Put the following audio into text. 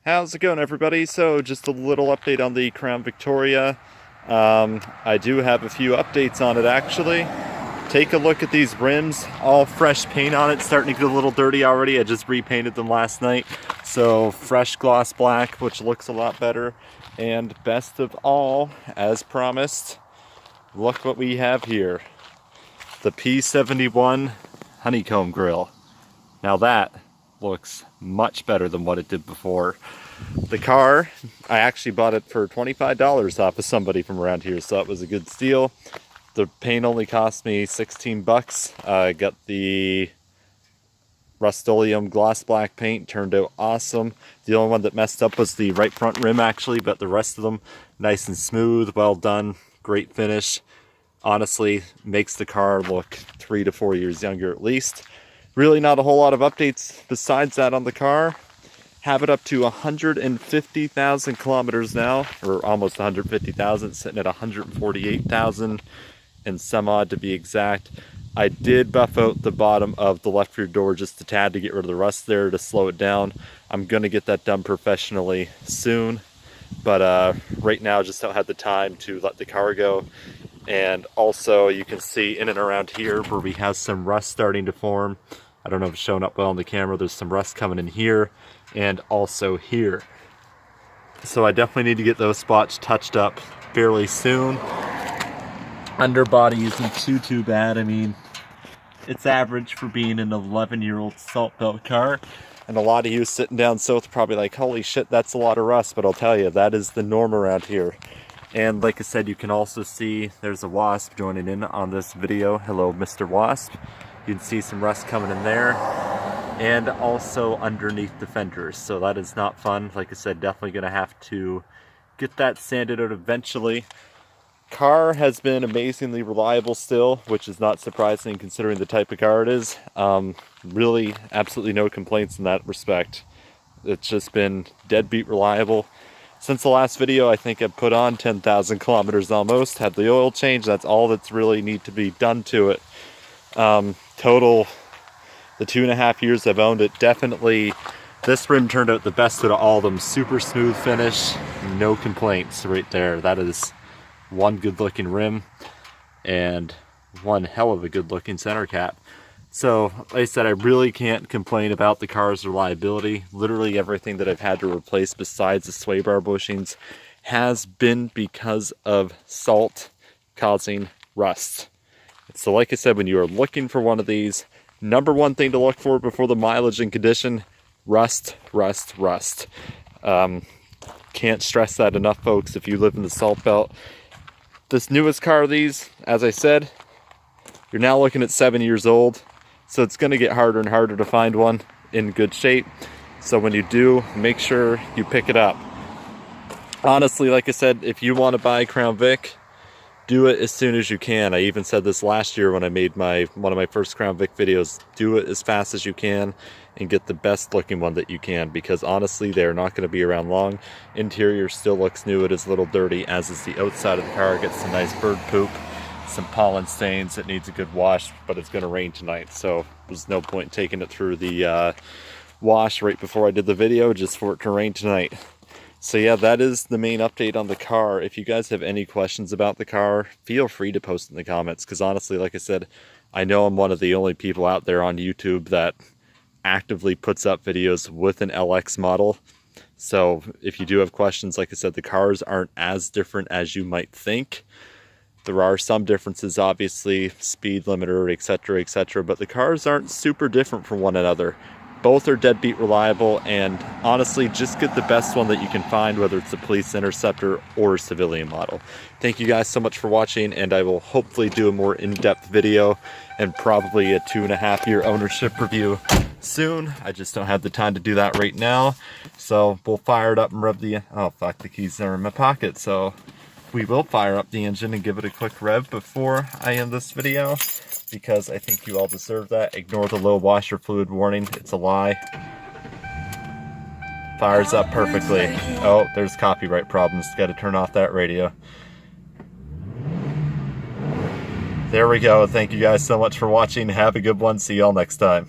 How's it going, everybody? So just a little update on the Crown Victoria. I do have a few updates on it, actually. Take a look at these rims, all fresh paint on it, starting to get a little dirty already. I just repainted them last night. So fresh gloss black, which looks a lot better. And best of all, as promised, look what we have here. The P71 Honeycomb Grill. Now that looks much better than what it did before. The car, I actually bought it for $25 off of somebody from around here, so that was a good steal. The paint only cost me 16 bucks. I got the Rust-Oleum gloss black paint, turned out awesome. The only one that messed up was the right front rim, actually, but the rest of them nice and smooth, well done, great finish. Honestly, makes the car look 3 to 4 years younger at least. Really not a whole lot of updates besides that on the car. Have it up to 150,000 kilometers now, or almost 150,000, sitting at 148,000 and some odd to be exact. I did buff out the bottom of the left rear door just a tad to get rid of the rust there to slow it down. I'm gonna get that done professionally soon, but right now just don't have the time to let the car go. And also you can see in and around here where we have some rust starting to form. I don't know if it's showing up well on the camera. There's some rust coming in here and also here. So I definitely need to get those spots touched up fairly soon. Underbody isn't too bad. I mean, it's average for being an 11-year-old salt belt car. And a lot of you sitting down south are probably like, holy shit, that's a lot of rust. But I'll tell you, that is the norm around here. And like I said, you can also see there's a wasp joining in on this video. Hello, Mr. Wasp. You can see some rust coming in there and also underneath the fenders. So that is not fun. Like I said, definitely gonna have to get that sanded out eventually. Car has been amazingly reliable still, which is not surprising considering the type of car it is. Really, absolutely no complaints in that respect. It's just been deadbeat reliable. Since the last video, I think I've put on 10,000 kilometers almost, had the oil change. That's all that's really need to be done to it. Total, the 2.5 years I've owned it, definitely this rim turned out the best out of all of them. Super smooth finish, no complaints right there. That is one good looking rim and one hell of a good looking center cap. So like I said, I really can't complain about the car's reliability. Literally everything that I've had to replace besides the sway bar bushings has been because of salt causing rust. So like I said, when you are looking for one of these, number one thing to look for before the mileage and condition, rust, rust, rust. Can't stress that enough, folks, if you live in the salt belt. This newest car of these, as I said, you're now looking at 7 years old. So it's going to get harder and harder to find one in good shape. So when you do, make sure you pick it up. Honestly, like I said, if you want to buy Crown Vic, do it as soon as you can. I even said this last year when I made one of my first Crown Vic videos. Do it as fast as you can and get the best looking one that you can, because honestly, they're not going to be around long. Interior still looks new. It is a little dirty, as is the outside of the car. It gets some nice bird poop, some pollen stains. It needs a good wash, but it's going to rain tonight, so there's no point taking it through the wash right before I did the video just for it to rain tonight. So yeah, that is the main update on the car. If you guys have any questions about the car, feel free to post in the comments, because honestly, like I said, I know I'm one of the only people out there on YouTube that actively puts up videos with an LX model. So if you do have questions, like I said, the cars aren't as different as you might think. There are some differences, obviously, speed limiter, etc., but the cars aren't super different from one another. Both are deadbeat reliable, and honestly, just get the best one that you can find, whether it's a Police Interceptor or a civilian model. Thank you guys so much for watching, and I will hopefully do a more in-depth video and probably a 2.5-year ownership review soon. I just don't have the time to do that right now. So we'll fire it up and rev the... Oh, fuck, the keys are in my pocket, so... We will fire up the engine and give it a quick rev before I end this video, because I think you all deserve that. Ignore the low washer fluid warning. It's a lie. Fires up perfectly. Oh, there's copyright problems. Got to turn off that radio. There we go. Thank you guys so much for watching. Have a good one. See y'all next time.